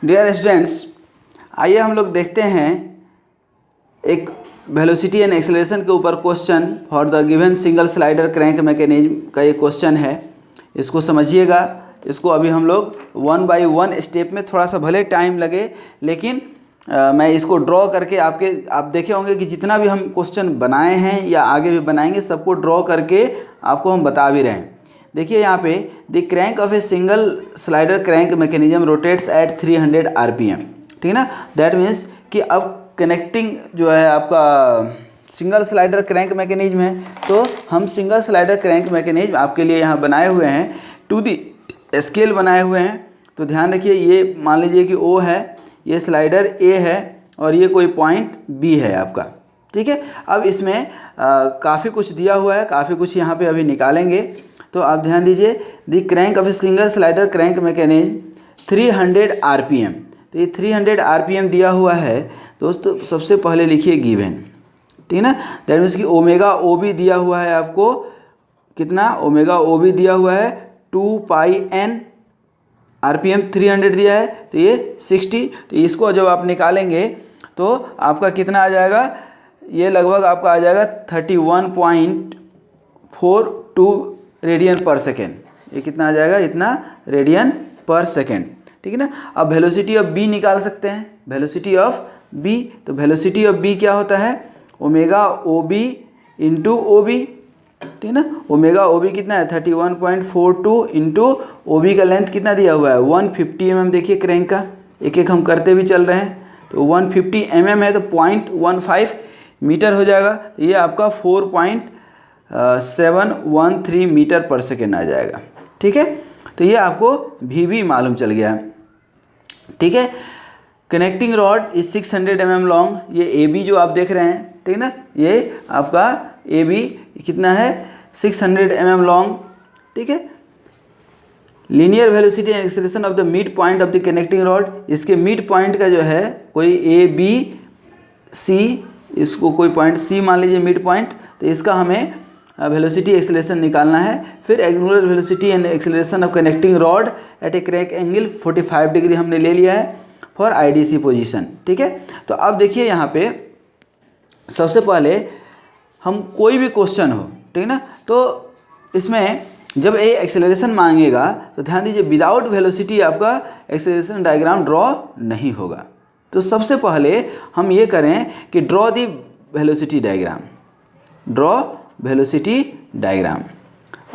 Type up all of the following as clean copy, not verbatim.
Dear students, आइए हम लोग देखते हैं एक वेलोसिटी एंड एक्सेलरेशन के ऊपर question for the given single slider crank mechanism का ये क्वेश्चन है। इसको समझिएगा। इसको अभी हम लोग 1 बाय 1 स्टेप में थोड़ा सा भले टाइम लगे, लेकिन मैं इसको ड्रॉ करके आप देखे होंगे कि जितना भी हम क्वेश्चन बनाए हैं या आगे भी बनाएंगे सबको ड्रॉ करके आपको हम बता भी रहे हैं। देखिए यहाँ पे the crank of a single slider crank mechanism rotates at 300 RPM। ठीक है ना। दैट मीन्स कि अब कनेक्टिंग जो है आपका सिंगल स्लाइडर क्रैंक मैकेनिज्म है, तो हम सिंगल स्लाइडर क्रैंक मैकेनिज्म आपके लिए यहाँ बनाए हुए हैं, टू दी स्केल बनाए हुए हैं। तो ध्यान रखिए, ये मान लीजिए कि O है, ये स्लाइडर A है और ये कोई पॉइंट B है आपका। ठीक है। अब इसमें काफ़ी कुछ दिया हुआ है, काफ़ी कुछ यहाँ पे अभी निकालेंगे। तो आप ध्यान दीजिए, the crank of a single slider crank mechanism 300 RPM। तो ये 300 RPM दिया हुआ है दोस्तों। सबसे पहले लिखिए गिवन। ठीक है ना। दैट मीन्स कि ओमेगा ओ बी दिया हुआ है आपको, कितना ओमेगा ओ बी दिया हुआ है 2 पाई n, RPM 300 दिया है तो ये 60। तो इसको जब आप निकालेंगे तो आपका कितना आ जाएगा, ये लगभग आपका आ जाएगा 31.42 रेडियन पर सेकेंड। ये कितना आ जाएगा, इतना रेडियन पर सेकेंड। ठीक है ना। अब वेलोसिटी ऑफ बी निकाल सकते हैं, वेलोसिटी ऑफ बी। तो वेलोसिटी ऑफ बी क्या होता है, omega O B into O B. ठीक है ना। ओमेगा ओ बी कितना है 31.42 इंटू ओ बी का लेंथ कितना दिया हुआ है 150 mm। देखिए क्रैंक का एक एक हम करते भी चल रहे हैं। तो 150 mm है तो 0.15 मीटर हो जाएगा। तो ये आपका 4.713 मीटर पर सेकेंड आ जाएगा। ठीक है। तो ये आपको भी मालूम चल गया। ठीक है। Connecting rod is 600 mm long. ये ए बी जो आप देख रहे हैं, ठीक है ना, ये आपका ए बी कितना है 600 mm लॉन्ग। ठीक है। Linear velocity and acceleration of the mid point of the connecting rod. इसके मिड पॉइंट का जो है कोई ए बी सी, इसको कोई पॉइंट सी मान लीजिए मिड पॉइंट। तो इसका हमें वेलोसिटी एक्सेलरेशन निकालना है। फिर angular velocity and acceleration of connecting rod at a crank angle 45 degree हमने ले लिया है फॉर IDC पोजीशन। ठीक है। तो अब देखिए यहाँ पे सबसे पहले हम कोई भी क्वेश्चन हो, ठीक है ना, तो इसमें जब ये एक्सेलरेशन मांगेगा तो ध्यान दीजिए विदाउट वेलोसिटी आपका एक्सेलरेशन डायग्राम ड्रॉ नहीं होगा। तो सबसे पहले हम ये करें कि draw the velocity diagram, draw velocity diagram.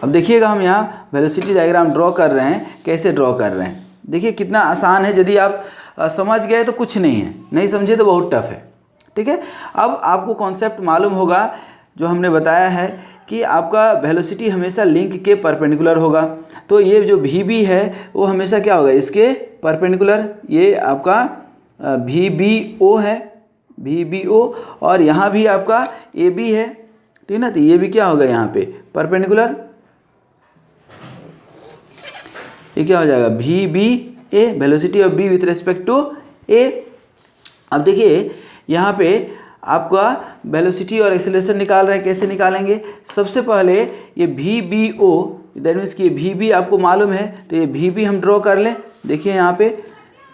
अब देखिएगा हम यहाँ वेलोसिटी डायग्राम ड्रॉ कर रहे हैं। कैसे ड्रॉ कर रहे हैं देखिए, कितना आसान है। यदि आप समझ गए तो कुछ नहीं है, नहीं समझे तो बहुत टफ है। ठीक है। अब आपको कॉन्सेप्ट मालूम होगा जो हमने बताया है कि आपका वेलोसिटी हमेशा लिंक के परपेंडिकुलर होगा। तो ये जो वी बी है वो हमेशा क्या होगा, इसके परपेंडिकुलर। ये आपका वी बी ओ है, वी बी ओ। और यहाँ भी आपका ए बी है, ठीक है ना। तो ये भी क्या होगा यहाँ पे परपेंडिकुलर। ये क्या हो जाएगा V B A, velocity of B with respect to A. अब देखिए यहाँ पे आपका वेलोसिटी और एक्सेलरेशन निकाल रहे हैं। कैसे निकालेंगे, सबसे पहले ये V B O, that means कि वी बी आपको मालूम है, तो ये वी बी हम ड्रॉ कर लें। देखिए यहाँ पे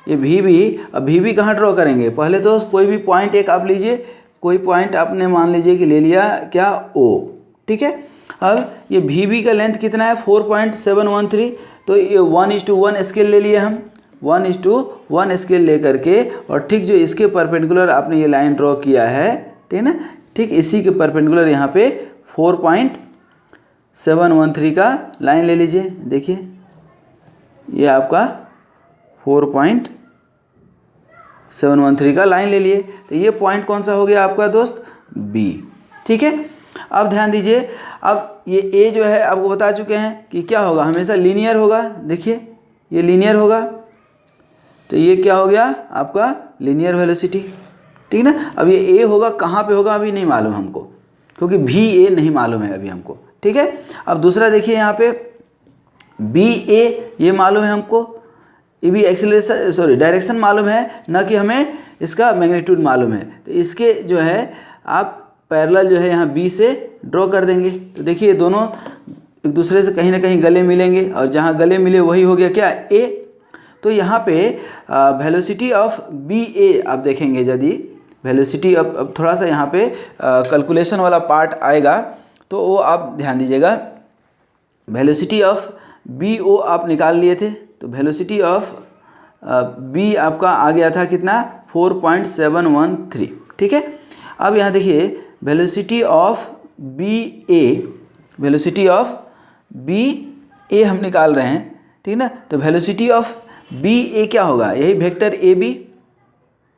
ये वी बी, अब वी बी कहाँ ड्रॉ करेंगे, पहले तो कोई भी पॉइंट एक आप लीजिए, कोई पॉइंट आपने मान लीजिए कि ले लिया क्या ओ। ठीक है। अब ये वी बी का लेंथ कितना है 4.713। तो ये 1:1 स्केल ले लिए हम, 1:1 स्केल ले करके, और ठीक जो इसके परपेंडिकुलर आपने ये लाइन ड्रॉ किया है, ठीक है ना, ठीक इसी के परपेंडिकुलर यहाँ पे 4.713 का लाइन ले लीजिए। देखिए ये आपका 4.713 का लाइन ले लिए। तो ये पॉइंट कौन सा हो गया आपका दोस्त, बी। ठीक है। अब ध्यान दीजिए, अब ये ए जो है आपको बता चुके हैं कि क्या होगा, हमेशा लीनियर होगा। देखिए ये लीनियर होगा, तो ये क्या हो गया आपका लीनियर वेलोसिटी। ठीक है ना। अब ये ए होगा, कहाँ पे होगा अभी नहीं मालूम हमको, क्योंकि भी ए नहीं मालूम है अभी हमको। ठीक है। अब दूसरा देखिए यहाँ पे बी ए, ये मालूम है हमको, ये भी एक्सेलरेशन सॉरी डायरेक्शन मालूम है, ना कि हमें इसका मैग्नीट्यूड मालूम है। तो इसके जो है आप पैरेलल जो है यहाँ बी से ड्रॉ कर देंगे। तो देखिए दोनों एक दूसरे से कहीं ना कहीं गले मिलेंगे, और जहाँ गले मिले वही हो गया क्या ए। तो यहाँ पे वेलोसिटी ऑफ बी ए आप देखेंगे, यदि वेलोसिटी अब थोड़ा सा यहाँ पे कैलकुलेशन वाला पार्ट आएगा तो वो आप ध्यान दीजिएगा। वेलोसिटी ऑफ बी ओ आप निकाल लिए थे, तो वेलोसिटी ऑफ बी आपका आ गया था कितना 4.713, ठीक है। अब यहाँ देखिए velocity of B A, velocity of B A हम निकाल रहे हैं, ठीक ना। तो वेलोसिटी ऑफ बी ए क्या होगा, यही वेक्टर ए बी,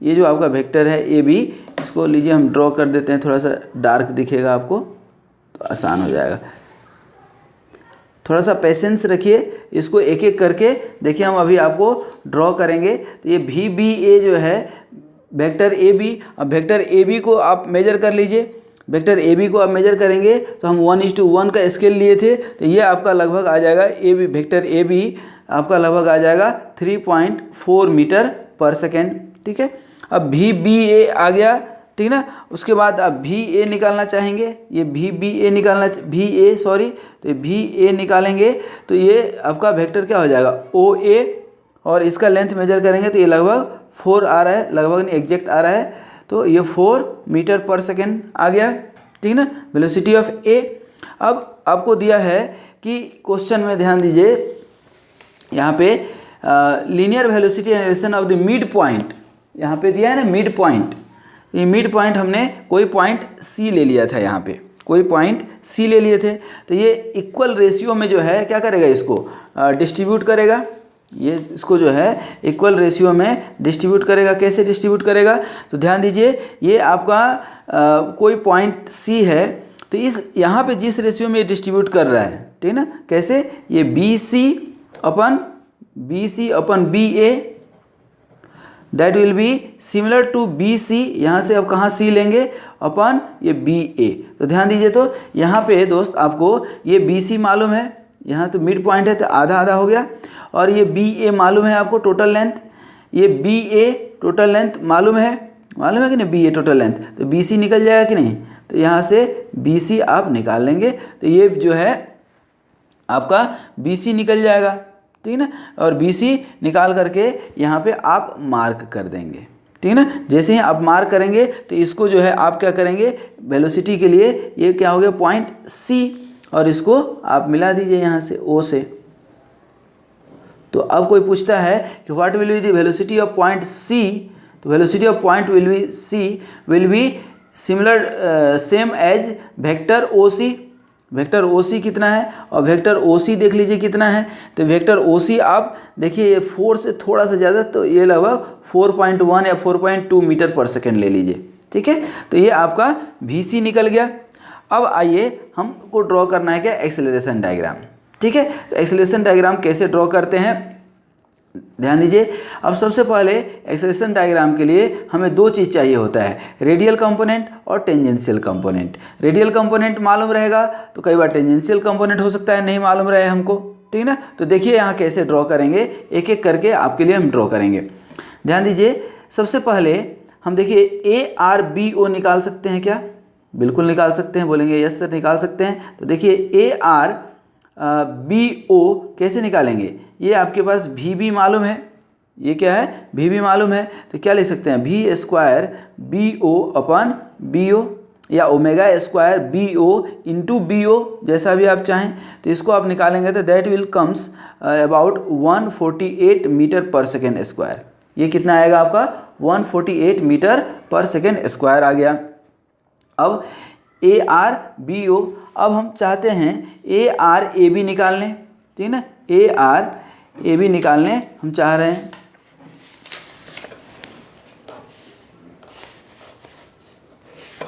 ये जो आपका वेक्टर है ए बी, इसको लीजिए हम ड्रॉ कर देते हैं, थोड़ा सा डार्क दिखेगा आपको तो आसान हो जाएगा। थोड़ा सा पेशेंस रखिए, इसको एक एक करके देखिए, हम अभी आपको ड्रॉ करेंगे। तो ये वी बी ए जो है वेक्टर ए बी, अब वेक्टर ए बी को आप मेजर कर लीजिए। वेक्टर ए बी को आप मेजर करेंगे तो हम 1:1 का स्केल लिए थे, तो ये आपका लगभग आ जाएगा A B, vector A B आपका लगभग आ जाएगा 3.4 मीटर पर सेकेंड, ठीक है। अब वी बी ए आ गया, ठीक ना। उसके बाद आप वी ए निकालना चाहेंगे, ये वी बी ए निकालना, वी ए सॉरी, तो वी ए निकालेंगे तो ये आपका वेक्टर क्या हो जाएगा ओ ए, और इसका लेंथ मेजर करेंगे तो ये लगभग 4 आ रहा है, लगभग एग्जैक्ट आ रहा है, तो ये 4 मीटर पर सेकेंड आ गया, ठीक ना, वेलोसिटी ऑफ ए। अब आपको दिया है कि क्वेश्चन में ध्यान दीजिए, यहाँ पे linear velocity and direction of the mid point, यहाँ पे दिया है ना मिड पॉइंट। ये मिड पॉइंट हमने कोई पॉइंट सी ले लिया था, यहाँ पे कोई पॉइंट सी ले लिए थे, तो ये इक्वल रेशियो में जो है क्या करेगा, इसको डिस्ट्रीब्यूट करेगा, ये इसको जो है इक्वल रेशियो में डिस्ट्रीब्यूट करेगा। कैसे डिस्ट्रीब्यूट करेगा, तो ध्यान दीजिए, ये आपका कोई पॉइंट सी है, तो इस यहाँ पे जिस रेशियो में डिस्ट्रीब्यूट कर रहा है, ठीक है ना, कैसे, ये B C upon B A that will be similar to B C, यहाँ से अब कहाँ सी लेंगे, अपन ये बी ए। तो ध्यान दीजिए, तो यहाँ पे दोस्त आपको ये बी सी मालूम है, यहाँ तो मिड पॉइंट है तो आधा आधा हो गया, और ये बी ए मालूम है आपको टोटल लेंथ, ये बी ए टोटल लेंथ मालूम है कि नहीं, बी ए टोटल लेंथ, तो बी सी निकल जाएगा कि नहीं, तो यहाँ से बी सी आप निकाल लेंगे, तो ये जो है आपका बी सी निकल जाएगा, ठीक है ना। और बी सी निकाल करके यहाँ पे आप मार्क कर देंगे, ठीक है ना। जैसे ही आप मार्क करेंगे तो इसको जो है आप क्या करेंगे, वेलोसिटी के लिए ये क्या हो गया पॉइंट सी, और इसको आप मिला दीजिए यहाँ से ओ से। तो अब कोई पूछता है कि what will be the velocity of point C, तो velocity of point will be C will be similar same as vector O C. Vector O C कितना है, और वेक्टर ओ सी देख लीजिए कितना है, तो वेक्टर ओ सी आप देखिए ये 4 से थोड़ा सा ज़्यादा, तो ये लगभग 4.1 या 4.2 मीटर पर सेकेंड ले लीजिए, ठीक है। तो ये आपका वी सी निकल गया। अब आइए हमको ड्रॉ करना है क्या, एक्सेलरेशन डायग्राम, ठीक है। तो एक्सेलरेशन डायग्राम कैसे ड्रॉ करते हैं, ध्यान दीजिए। अब सबसे पहले एक्सेलरेशन डायग्राम के लिए हमें दो चीज़ चाहिए होता है, रेडियल कंपोनेंट और टेंजेंशियल कंपोनेंट। रेडियल कंपोनेंट मालूम रहेगा तो कई बार टेंजेंशियल कंपोनेंट हो सकता है नहीं मालूम रहे हमको, ठीक ना। तो देखिए यहाँ कैसे ड्रॉ करेंगे, एक एक करके आपके लिए हम ड्रॉ करेंगे। ध्यान दीजिए, सबसे पहले हम देखिए ए आर बी ओ निकाल सकते हैं क्या, बिल्कुल निकाल सकते हैं, बोलेंगे यस सर निकाल सकते हैं। तो देखिए ए आर बी ओ कैसे निकालेंगे, ये आपके पास वी बी मालूम है, ये क्या है वी बी मालूम है, तो क्या लिख सकते हैं V square B O upon B O, या omega square B O into B O, जैसा भी आप चाहें। तो इसको आप निकालेंगे तो that will comes about 148 metre पर सेकेंड स्क्वायर। ये कितना आएगा आपका 148 मीटर पर सेकेंड स्क्वायर आ गया। अब ए आर बी ओ, अब हम चाहते हैं ए आर ए बी निकाल लें, ठीक है ना, ए आर ए बी निकालने हम चाह रहे हैं।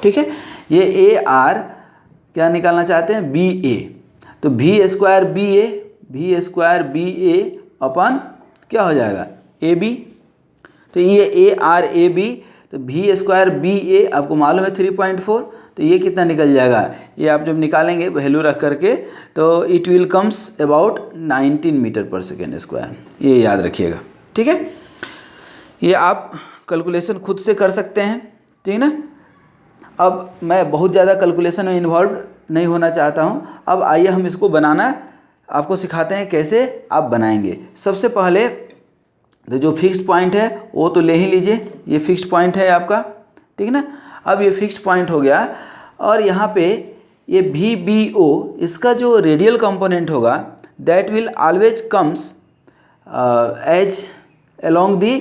ठीक है, ये ए आर क्या निकालना चाहते हैं बी ए, तो वी स्क्वायर बी ए अपन क्या हो जाएगा ए बी, तो ये ए आर ए बी, तो वी स्क्वायर बी ए आपको मालूम है 3.4, तो ये कितना निकल जाएगा, ये आप जब निकालेंगे वैल्यू रख करके तो it will comes about 19 metre पर सेकेंड स्क्वायर, ये याद रखिएगा। ठीक है, ये आप कैलकुलेशन खुद से कर सकते हैं, ठीक है ना। अब मैं बहुत ज़्यादा कैलकुलेशन में इन्वॉल्व नहीं होना चाहता हूँ। अब आइए हम इसको बनाना आपको सिखाते हैं कैसे आप बनाएंगे। सबसे पहले तो जो फिक्स्ड पॉइंट है वो तो ले ही लीजिए, ये फिक्स्ड पॉइंट है आपका, ठीक है ना। अब ये फिक्स्ड पॉइंट हो गया, और यहाँ पे ये VBO इसका जो रेडियल कंपोनेंट होगा that will always comes as along the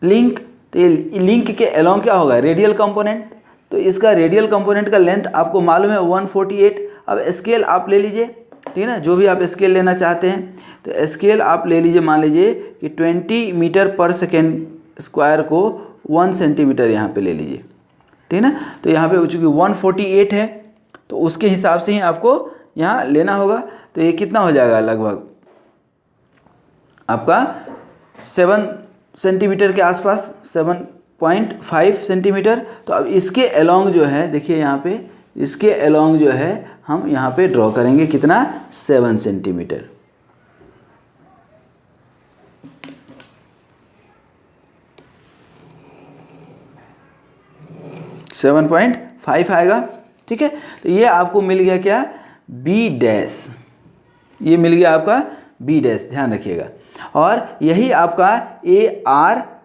link. तो ये लिंक के अलोंग क्या होगा, रेडियल कंपोनेंट। तो इसका रेडियल कंपोनेंट का लेंथ आपको मालूम है 148। अब स्केल आप ले लीजिए, ठीक है ना, जो भी आप स्केल लेना चाहते हैं। तो स्केल आप ले लीजिए, मान लीजिए कि 20 मीटर पर सेकेंड स्क्वायर को 1 सेंटीमीटर यहाँ पे ले लीजिए, ठीक है ना। तो यहाँ पे चूँकि 148 है तो उसके हिसाब से ही आपको यहाँ लेना होगा। तो ये कितना हो जाएगा, लगभग आपका 7 सेंटीमीटर के आसपास, 7.5 सेंटीमीटर। तो अब इसके अलोंग जो है, देखिए यहाँ पे इसके अलोंग जो है हम यहाँ पे ड्रॉ करेंगे कितना, 7 सेंटीमीटर। सेवन 7.5 आएगा, ठीक है। तो ये आपको मिल गया क्या, B डैश, ये मिल गया आपका B डैश, ध्यान रखिएगा। और यही आपका ARBO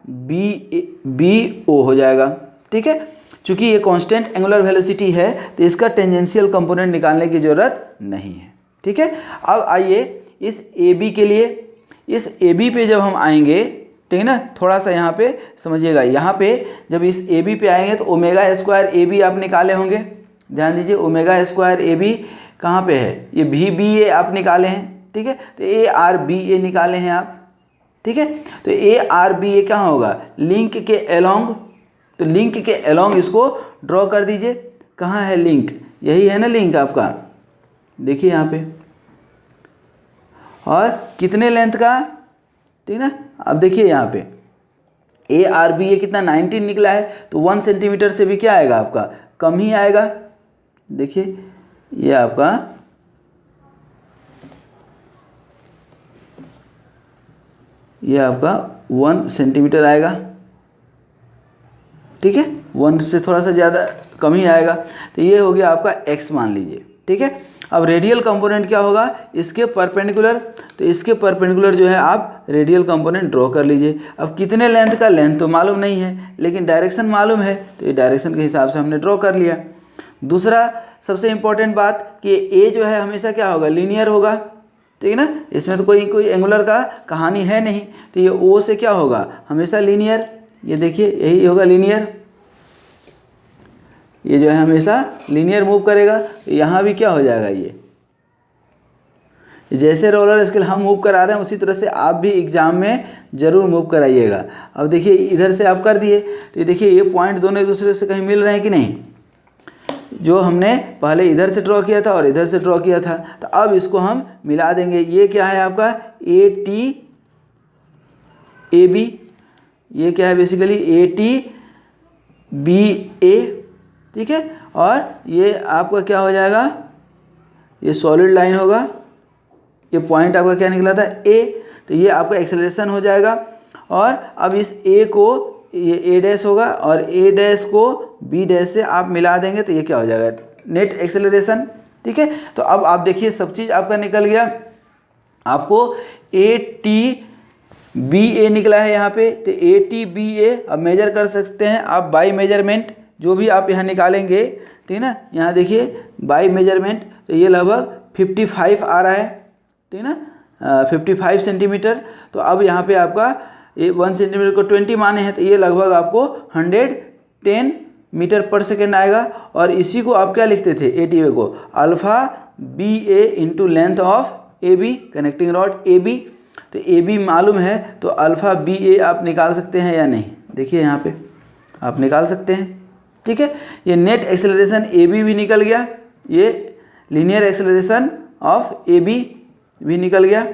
हो जाएगा, ठीक है। चूँकि ये कांस्टेंट एंगुलर वेलोसिटी है तो इसका टेंजेंशियल कंपोनेंट निकालने की ज़रूरत नहीं है, ठीक है। अब आइए इस AB के लिए, इस AB पे जब हम आएंगे, ठीक है ना, थोड़ा सा यहाँ पे समझिएगा। यहाँ पे जब इस AB पे आएंगे तो ओमेगा स्क्वायर AB आप निकाले होंगे, ध्यान दीजिए। ओमेगा स्क्वायर AB कहाँ पे है, ये VBA आप निकाले हैं, ठीक है। तो ARBA निकाले हैं आप, ठीक है। तो ARBA कहाँ होगा, लिंक के अलोंग। तो लिंक के अलोंग इसको ड्रॉ कर दीजिए। कहाँ है लिंक, यही है ना लिंक आपका, देखिए यहाँ पे। और कितने लेंथ का, ठीक है ना। अब देखिए यहाँ पे ARBA कितना 19 निकला है, तो 1 सेंटीमीटर से भी क्या आएगा आपका, कम ही आएगा। देखिए ये आपका ये आपका 1 सेंटीमीटर आएगा, ठीक है। 1 से थोड़ा सा ज़्यादा कम ही आएगा। तो ये हो गया आपका x मान लीजिए, ठीक है। अब रेडियल कंपोनेंट क्या होगा, इसके परपेंडिकुलर। तो इसके परपेंडिकुलर जो है आप रेडियल कंपोनेंट ड्रॉ कर लीजिए। अब कितने लेंथ का, लेंथ तो मालूम नहीं है लेकिन डायरेक्शन मालूम है, तो ये डायरेक्शन के हिसाब से हमने ड्रॉ कर लिया। दूसरा सबसे इम्पोर्टेंट बात कि ए जो है हमेशा क्या होगा, लीनियर होगा, ठीक है ना। इसमें तो कोई एंगुलर का कहानी है नहीं। तो ये ओ से क्या होगा, हमेशा लीनियर। ये देखिए यही होगा लीनियर, ये जो है हमेशा लीनियर मूव करेगा। यहाँ भी क्या हो जाएगा, ये जैसे रोलर स्केल हम मूव करा रहे हैं उसी तरह से आप भी एग्जाम में ज़रूर मूव कराइएगा। अब देखिए इधर से आप कर दिए, तो ये देखिए ये पॉइंट दोनों एक दूसरे से कहीं मिल रहे हैं कि नहीं। जो हमने पहले इधर से ड्रॉ किया था और इधर से ड्रॉ किया था, तो अब इसको हम मिला देंगे। ये क्या है आपका ATAB, ये क्या है बेसिकली ATBA, ठीक है। और ये आपका क्या हो जाएगा, ये सॉलिड लाइन होगा। ये पॉइंट आपका क्या निकला था, A, तो ये आपका एक्सेलरेशन हो जाएगा। और अब इस A को ये A डैश होगा और A डैश को B डैश से आप मिला देंगे तो ये क्या हो जाएगा, नेट एक्सेलरेशन, ठीक है। तो अब आप देखिए सब चीज़ आपका निकल गया। आपको ATBA निकला है यहाँ पे, तो ATBA अब मेजर कर सकते हैं आप बाई मेजरमेंट, जो भी आप यहाँ निकालेंगे, ठीक है ना। यहाँ देखिए बाई मेजरमेंट, तो ये लगभग 55 आ रहा है, ठीक है ना, 55 सेंटीमीटर। तो अब यहाँ पे आपका 1 सेंटीमीटर को 20 माने हैं, तो ये लगभग आपको 110 मीटर पर सेकेंड आएगा। और इसी को आप क्या लिखते थे, ATA को alpha BA into length of AB, connecting rod AB। तो AB मालूम है तो अल्फ़ा BA आप निकाल सकते हैं या नहीं, देखिए यहाँ पे आप निकाल सकते हैं, ठीक है। ये नेट एक्सेलरेशन AB भी निकल गया, ये लीनियर एक्सेलरेशन ऑफ AB भी निकल गया।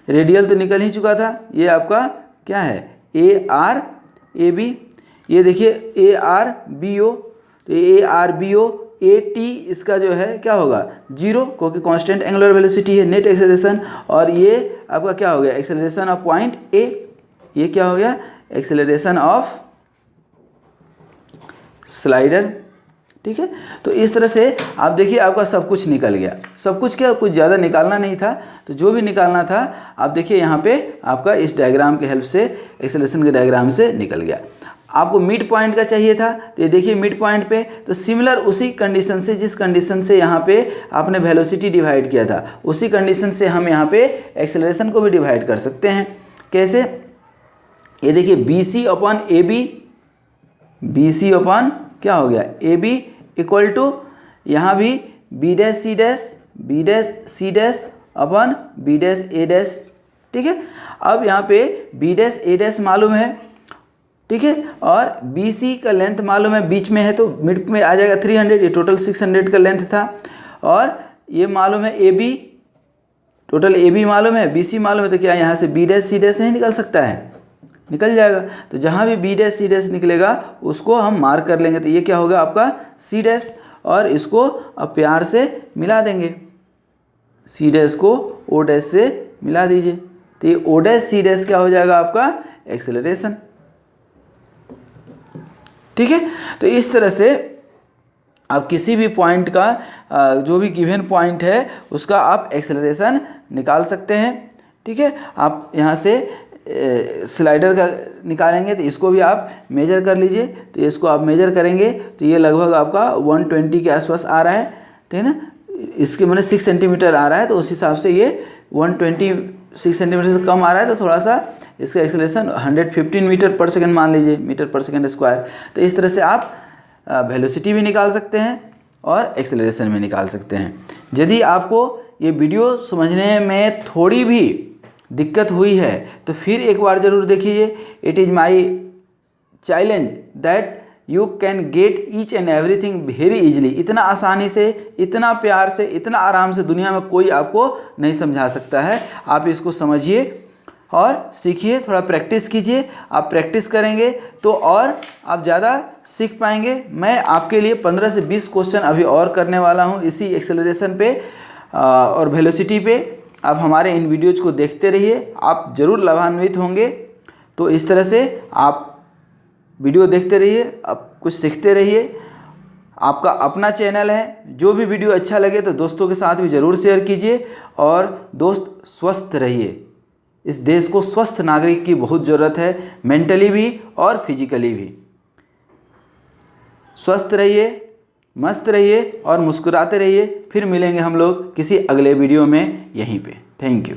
रेडियल तो निकल ही चुका था। ये आपका क्या है, ARAB। ये देखिए ARBO, तो ARBO AT इसका जो है क्या होगा 0, क्योंकि कांस्टेंट एंगुलर वेलोसिटी है, नेट एक्सेलरेशन। और ये आपका क्या हो गया, एक्सेलरेशन ऑफ पॉइंट A। ये क्या हो गया, एक्सेलरेशन ऑफ स्लाइडर, ठीक है। तो इस तरह से आप देखिए आपका सब कुछ निकल गया, सब कुछ क्या, कुछ ज़्यादा निकालना नहीं था, तो जो भी निकालना था आप देखिए यहाँ पे आपका इस डायग्राम के हेल्प से, एक्सेलरेशन के डायग्राम से निकल गया। आपको मिड पॉइंट का चाहिए था, तो ये देखिए मिड पॉइंट पे, तो सिमिलर उसी कंडीशन से, जिस कंडीशन से यहाँ पे आपने वेलोसिटी डिवाइड किया था, उसी कंडीशन से हम यहाँ पे एक्सेलरेशन को भी डिवाइड कर सकते हैं। कैसे, ये देखिए BC upon AB, BC upon क्या हो गया AB इक्वल टू यहाँ भी B dash C dash upon B dash A dash, ठीक है। अब यहाँ पे B डैश A डैश मालूम है, ठीक है, और BC का लेंथ मालूम है, बीच में है तो मिड में आ जाएगा 300, ये टोटल 600 का लेंथ था, और ये मालूम है AB, टोटल AB मालूम है, BC मालूम है, तो क्या यहाँ से B डैश C डैश नहीं निकल सकता है, निकल जाएगा। तो जहाँ भी B डैश C डैश निकलेगा उसको हम मार्क कर लेंगे, तो ये क्या होगा आपका C डैश, और इसको अब प्यार से मिला देंगे, C डैश को O डैश से मिला दीजिए, तो ये O डैश C डैश क्या हो जाएगा आपका एक्सेलरेशन, ठीक है। तो इस तरह से आप किसी भी पॉइंट का जो भी गिवन पॉइंट है उसका आप एक्सेलरेशन निकाल सकते हैं, ठीक है। आप यहाँ से स्लाइडर का निकालेंगे तो इसको भी आप मेजर कर लीजिए, तो इसको आप मेजर करेंगे तो ये लगभग आपका 120 के आसपास आ रहा है, ठीक है ना, इसके मैंने 6 सेंटीमीटर आ रहा है, तो उस हिसाब से ये 126 सेंटीमीटर से कम आ रहा है, तो थोड़ा सा इसका एक्सेलरेशन 115 मीटर पर सेकंड मान लीजिए, मीटर पर सेकंड स्क्वायर। तो इस तरह से आप वेलोसिटी भी निकाल सकते हैं और एक्सेलरेशन भी निकाल सकते हैं। यदि आपको ये वीडियो समझने में थोड़ी भी दिक्कत हुई है तो फिर एक बार ज़रूर देखिए। It is my challenge that you can get each and everything very easily. इतना आसानी से, इतना प्यार से, इतना आराम से दुनिया में कोई आपको नहीं समझा सकता है। आप इसको समझिए और सीखिए, थोड़ा प्रैक्टिस कीजिए। आप प्रैक्टिस करेंगे तो और आप ज़्यादा सीख पाएंगे। मैं आपके लिए 15 से 20 क्वेश्चन अभी और करने वाला हूँ इसी एक्सेलरेशन पे और वेलोसिटी पे। आप हमारे इन वीडियोज़ को देखते रहिए, आप ज़रूर लाभान्वित होंगे। तो इस तरह से आप वीडियो देखते रहिए, आप कुछ सीखते रहिए। आपका अपना चैनल है, जो भी वीडियो अच्छा लगे तो दोस्तों के साथ भी ज़रूर शेयर कीजिए। और दोस्त स्वस्थ रहिए, इस देश को स्वस्थ नागरिक की बहुत ज़रूरत है, मेंटली भी और फिजिकली भी। स्वस्थ रहिए, मस्त रहिए और मुस्कुराते रहिए। फिर मिलेंगे हम लोग किसी अगले वीडियो में यहीं पे। Thank you.